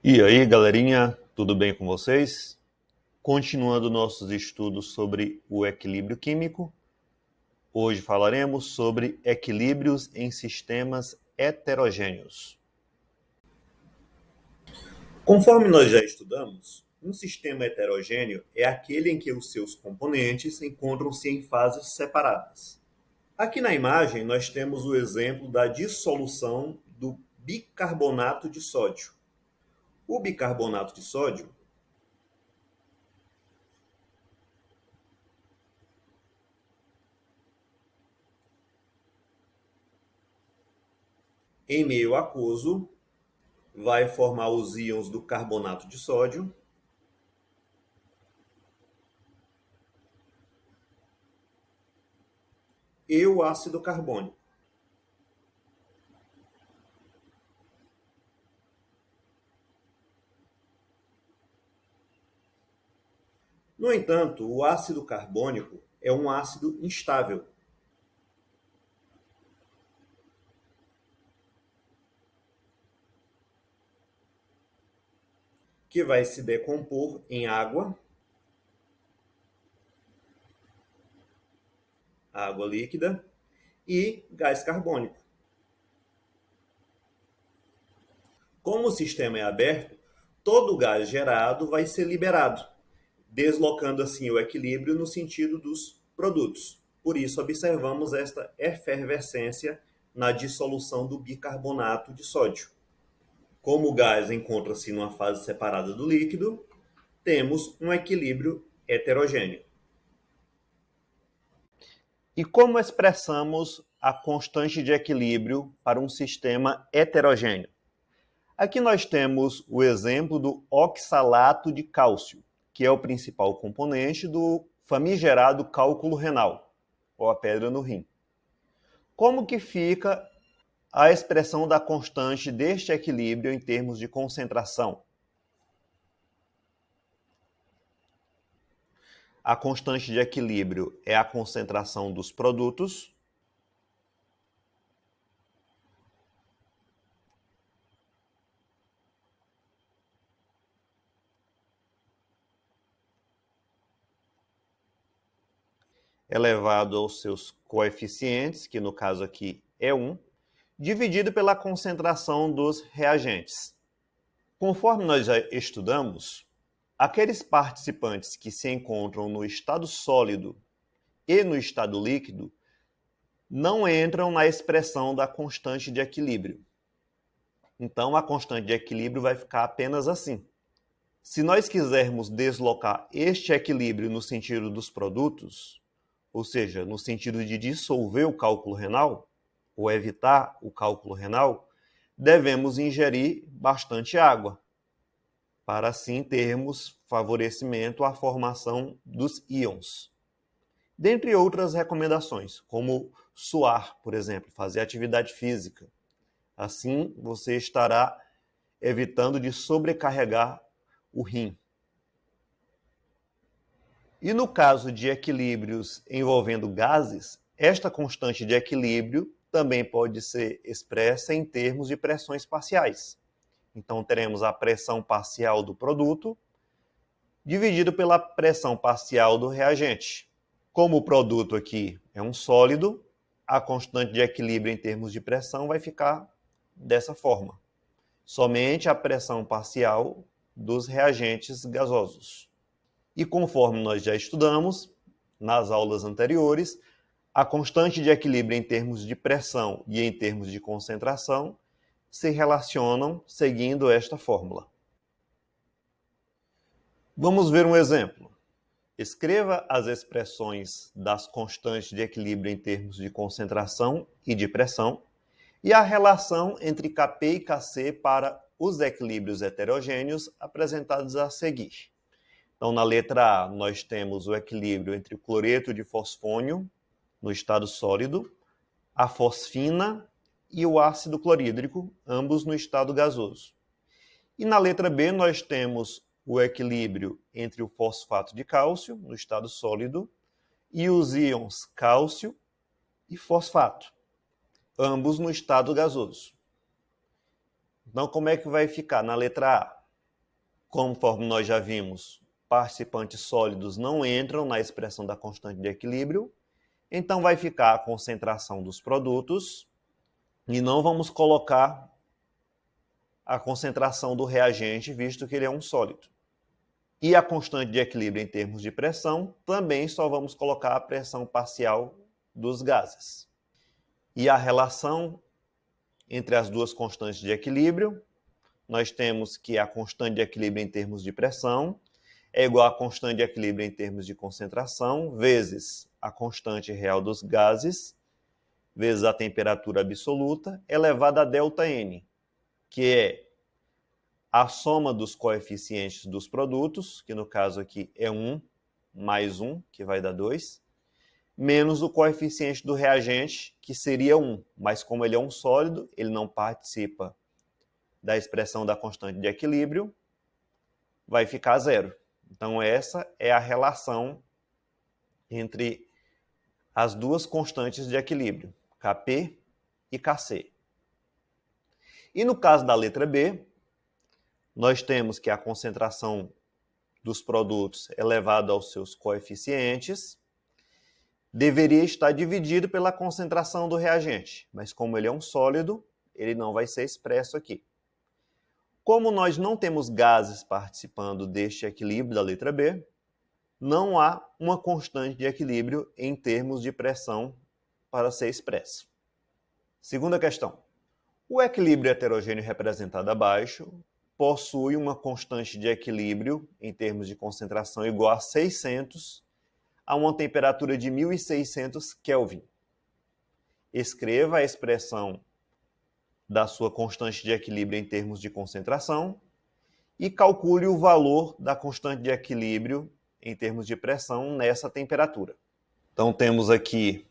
E aí, galerinha, tudo bem com vocês? Continuando nossos estudos sobre o equilíbrio químico, hoje falaremos sobre equilíbrios em sistemas heterogêneos. Conforme nós já estudamos, um sistema heterogêneo é aquele em que os seus componentes encontram-se em fases separadas. Aqui na imagem, nós temos o exemplo da dissolução do bicarbonato de sódio. O bicarbonato de sódio em meio aquoso vai formar os íons do carbonato de sódio e o ácido carbônico. No entanto, o ácido carbônico é um ácido instável, que vai se decompor em água líquida e gás carbônico. Como o sistema é aberto, todo o gás gerado vai ser liberado, deslocando assim o equilíbrio no sentido dos produtos. Por isso, observamos esta efervescência na dissolução do bicarbonato de sódio. Como o gás encontra-se numa fase separada do líquido, temos um equilíbrio heterogêneo. E como expressamos a constante de equilíbrio para um sistema heterogêneo? Aqui nós temos o exemplo do oxalato de cálcio, que é o principal componente do famigerado cálculo renal, ou a pedra no rim. Como que fica a expressão da constante deste equilíbrio em termos de concentração? A constante de equilíbrio é a concentração dos produtos elevado aos seus coeficientes, que no caso aqui é 1, dividido pela concentração dos reagentes. Conforme nós já estudamos, aqueles participantes que se encontram no estado sólido e no estado líquido não entram na expressão da constante de equilíbrio. Então, a constante de equilíbrio vai ficar apenas assim. Se nós quisermos deslocar este equilíbrio no sentido dos produtos, ou seja, no sentido de dissolver o cálculo renal, ou evitar o cálculo renal, devemos ingerir bastante água, para assim termos favorecimento à formação dos íons. Dentre outras recomendações, como suar, por exemplo, fazer atividade física. Assim, você estará evitando de sobrecarregar o rim. E no caso de equilíbrios envolvendo gases, esta constante de equilíbrio também pode ser expressa em termos de pressões parciais. Então, teremos a pressão parcial do produto dividido pela pressão parcial do reagente. Como o produto aqui é um sólido, a constante de equilíbrio em termos de pressão vai ficar dessa forma. Somente a pressão parcial dos reagentes gasosos. E conforme nós já estudamos nas aulas anteriores, a constante de equilíbrio em termos de pressão e em termos de concentração se relacionam seguindo esta fórmula. Vamos ver um exemplo. Escreva as expressões das constantes de equilíbrio em termos de concentração e de pressão e a relação entre Kp e Kc para os equilíbrios heterogêneos apresentados a seguir. Então, na letra A, nós temos o equilíbrio entre o cloreto de fosfônio, no estado sólido, a fosfina e o ácido clorídrico, ambos no estado gasoso. E na letra B, nós temos o equilíbrio entre o fosfato de cálcio, no estado sólido, e os íons cálcio e fosfato, ambos no estado gasoso. Então, como é que vai ficar na letra A? Conforme nós já vimos, participantes sólidos não entram na expressão da constante de equilíbrio, então vai ficar a concentração dos produtos e não vamos colocar a concentração do reagente, visto que ele é um sólido. E a constante de equilíbrio em termos de pressão, também só vamos colocar a pressão parcial dos gases. E a relação entre as duas constantes de equilíbrio, nós temos que a constante de equilíbrio em termos de pressão é igual à constante de equilíbrio em termos de concentração, vezes a constante real dos gases, vezes a temperatura absoluta, elevada a ΔN, que é a soma dos coeficientes dos produtos, que no caso aqui é 1 mais 1, que vai dar 2, menos o coeficiente do reagente, que seria 1. Mas como ele é um sólido, ele não participa da expressão da constante de equilíbrio, vai ficar 0. Então essa é a relação entre as duas constantes de equilíbrio, Kp e Kc. E no caso da letra B, nós temos que a concentração dos produtos elevada aos seus coeficientes deveria estar dividido pela concentração do reagente, mas como ele é um sólido, ele não vai ser expresso aqui. Como nós não temos gases participando deste equilíbrio da letra B, não há uma constante de equilíbrio em termos de pressão para ser expresso. Segunda questão. O equilíbrio heterogêneo representado abaixo possui uma constante de equilíbrio em termos de concentração igual a 600 a uma temperatura de 1600 Kelvin. Escreva a expressão da sua constante de equilíbrio em termos de concentração e calcule o valor da constante de equilíbrio em termos de pressão nessa temperatura. Então temos aqui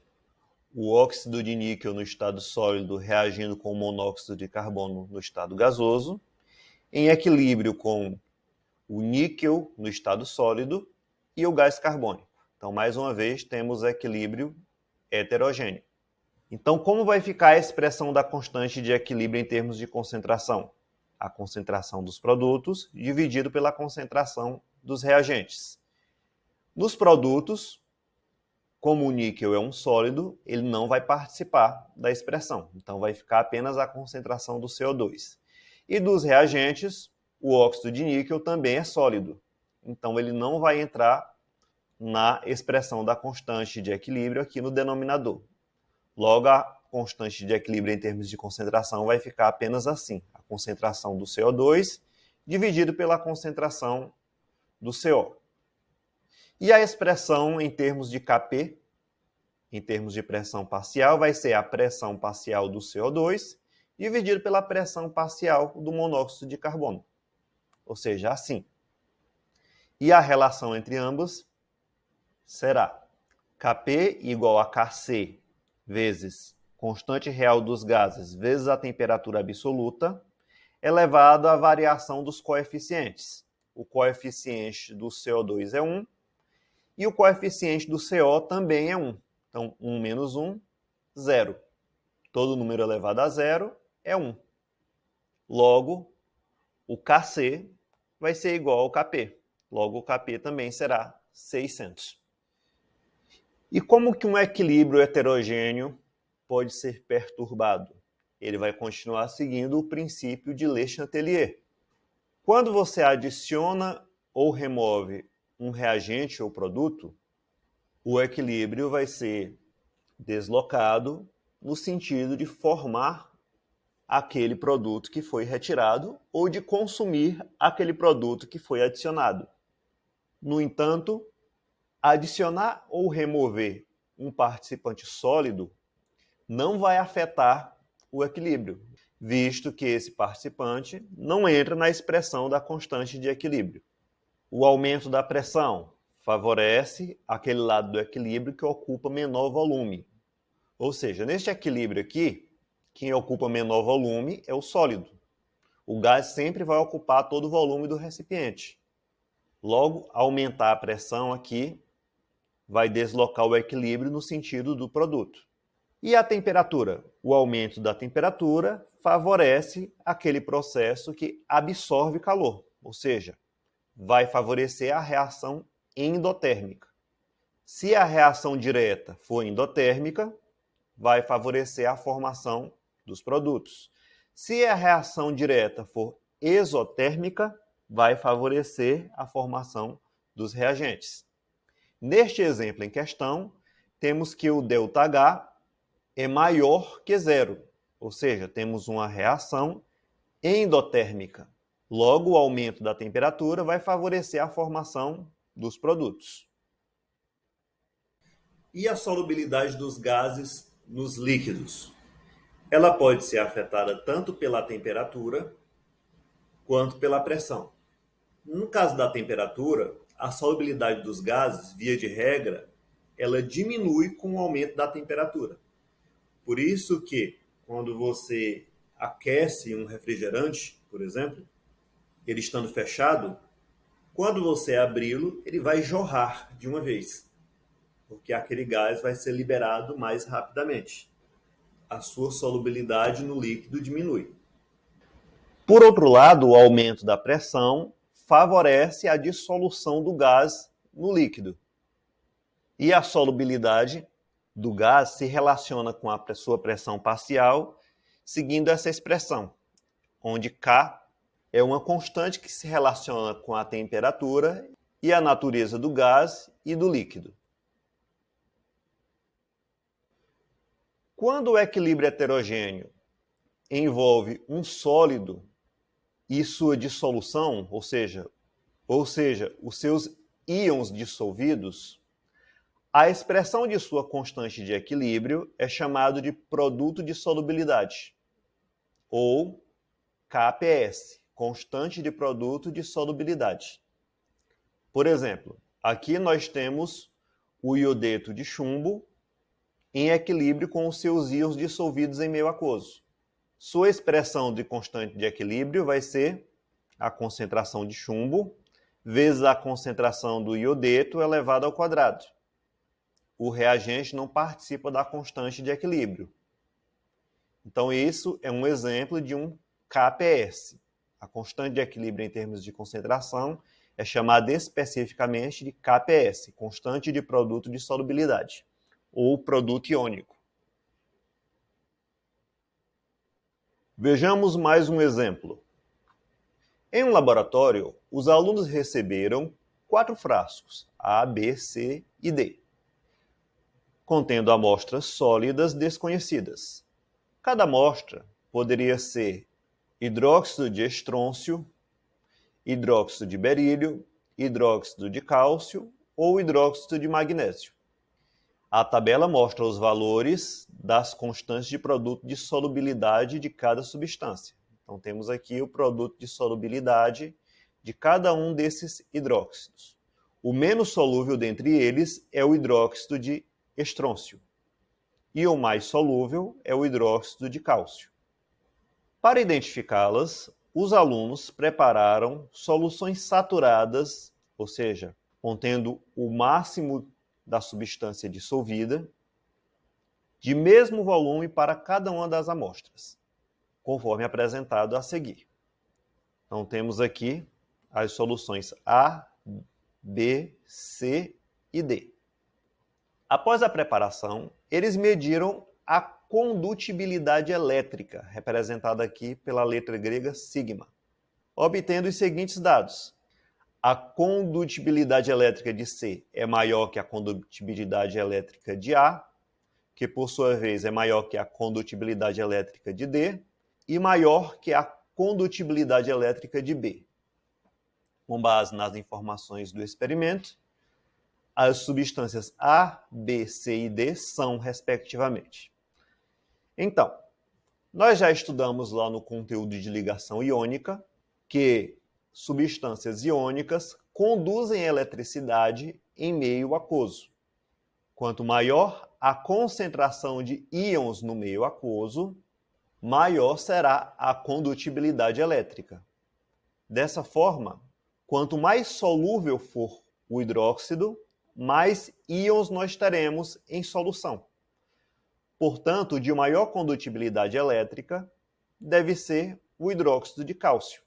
o óxido de níquel no estado sólido reagindo com o monóxido de carbono no estado gasoso, em equilíbrio com o níquel no estado sólido e o gás carbônico. Então, mais uma vez, temos equilíbrio heterogêneo. Então, como vai ficar a expressão da constante de equilíbrio em termos de concentração? A concentração dos produtos dividido pela concentração dos reagentes. Nos produtos, como o níquel é um sólido, ele não vai participar da expressão. Então, vai ficar apenas a concentração do CO2. E dos reagentes, o óxido de níquel também é sólido. Então, ele não vai entrar na expressão da constante de equilíbrio aqui no denominador. Logo, a constante de equilíbrio em termos de concentração vai ficar apenas assim. A concentração do CO2 dividido pela concentração do CO. E a expressão em termos de Kp, em termos de pressão parcial, vai ser a pressão parcial do CO2 dividido pela pressão parcial do monóxido de carbono. Ou seja, assim. E a relação entre ambos será Kp igual a Kc vezes constante real dos gases vezes a temperatura absoluta, elevado à variação dos coeficientes. O coeficiente do CO2 é 1 e o coeficiente do CO também é 1. Então, 1 menos 1, 0. Todo número elevado a 0 é 1. Logo, o Kc vai ser igual ao Kp. Logo, o Kp também será 600. E como que um equilíbrio heterogêneo pode ser perturbado? Ele vai continuar seguindo o princípio de Le Chatelier. Quando você adiciona ou remove um reagente ou produto, o equilíbrio vai ser deslocado no sentido de formar aquele produto que foi retirado ou de consumir aquele produto que foi adicionado. No entanto, adicionar ou remover um participante sólido não vai afetar o equilíbrio, visto que esse participante não entra na expressão da constante de equilíbrio. O aumento da pressão favorece aquele lado do equilíbrio que ocupa menor volume. Ou seja, neste equilíbrio aqui, quem ocupa menor volume é o sólido. O gás sempre vai ocupar todo o volume do recipiente. Logo, aumentar a pressão aqui vai deslocar o equilíbrio no sentido do produto. E a temperatura? O aumento da temperatura favorece aquele processo que absorve calor, ou seja, vai favorecer a reação endotérmica. Se a reação direta for endotérmica, vai favorecer a formação dos produtos. Se a reação direta for exotérmica, vai favorecer a formação dos reagentes. Neste exemplo em questão, temos que o ΔH é maior que zero, ou seja, temos uma reação endotérmica. Logo, o aumento da temperatura vai favorecer a formação dos produtos. E a solubilidade dos gases nos líquidos? Ela pode ser afetada tanto pela temperatura quanto pela pressão. No caso da temperatura, a solubilidade dos gases, via de regra, ela diminui com o aumento da temperatura. Por isso que, quando você aquece um refrigerante, por exemplo, ele estando fechado, quando você abri-lo, ele vai jorrar de uma vez, porque aquele gás vai ser liberado mais rapidamente. A sua solubilidade no líquido diminui. Por outro lado, o aumento da pressão favorece a dissolução do gás no líquido. E a solubilidade do gás se relaciona com a sua pressão parcial, seguindo essa expressão, onde K é uma constante que se relaciona com a temperatura e a natureza do gás e do líquido. Quando o equilíbrio heterogêneo envolve um sólido e sua dissolução, ou seja, os seus íons dissolvidos, a expressão de sua constante de equilíbrio é chamada de produto de solubilidade, ou KPS, constante de produto de solubilidade. Por exemplo, aqui nós temos o iodeto de chumbo em equilíbrio com os seus íons dissolvidos em meio aquoso. Sua expressão de constante de equilíbrio vai ser a concentração de chumbo vezes a concentração do iodeto elevado ao quadrado. O reagente não participa da constante de equilíbrio. Então, isso é um exemplo de um KPS. A constante de equilíbrio em termos de concentração é chamada especificamente de KPS, constante de produto de solubilidade, ou produto iônico. Vejamos mais um exemplo. Em um laboratório, os alunos receberam 4 frascos, A, B, C e D, contendo amostras sólidas desconhecidas. Cada amostra poderia ser hidróxido de estrôncio, hidróxido de berílio, hidróxido de cálcio ou hidróxido de magnésio. A tabela mostra os valores das constantes de produto de solubilidade de cada substância. Então, temos aqui o produto de solubilidade de cada um desses hidróxidos. O menos solúvel dentre eles é o hidróxido de estrôncio. E o mais solúvel é o hidróxido de cálcio. Para identificá-las, os alunos prepararam soluções saturadas, ou seja, contendo o máximo da substância dissolvida, de mesmo volume para cada uma das amostras, conforme apresentado a seguir. Então, temos aqui as soluções A, B, C e D. Após a preparação, eles mediram a condutibilidade elétrica, representada aqui pela letra grega sigma, obtendo os seguintes dados. A condutibilidade elétrica de C é maior que a condutibilidade elétrica de A, que por sua vez é maior que a condutibilidade elétrica de D, e maior que a condutibilidade elétrica de B. Com base nas informações do experimento, as substâncias A, B, C e D são, respectivamente. Então, nós já estudamos lá no conteúdo de ligação iônica que substâncias iônicas conduzem eletricidade em meio aquoso. Quanto maior a concentração de íons no meio aquoso, maior será a condutibilidade elétrica. Dessa forma, quanto mais solúvel for o hidróxido, mais íons nós teremos em solução. Portanto, de maior condutibilidade elétrica, deve ser o hidróxido de cálcio,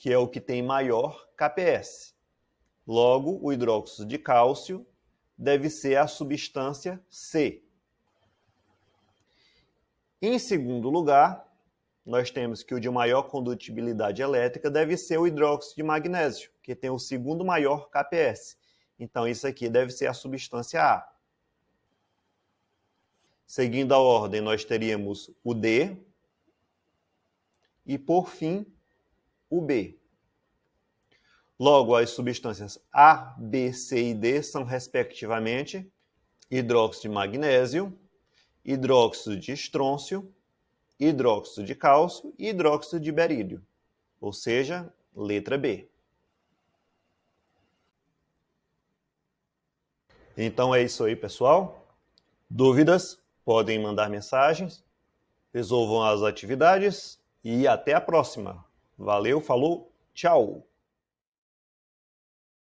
que é o que tem maior KPS. Logo, o hidróxido de cálcio deve ser a substância C. Em segundo lugar, nós temos que o de maior condutibilidade elétrica deve ser o hidróxido de magnésio, que tem o segundo maior KPS. Então, isso aqui deve ser a substância A. Seguindo a ordem, nós teríamos o D e, por fim, o B. Logo, as substâncias A, B, C e D são, respectivamente, hidróxido de magnésio, hidróxido de estrôncio, hidróxido de cálcio e hidróxido de berílio, ou seja, letra B. Então é isso aí, pessoal. Dúvidas? Podem mandar mensagens, resolvam as atividades e até a próxima. Valeu, falou, tchau!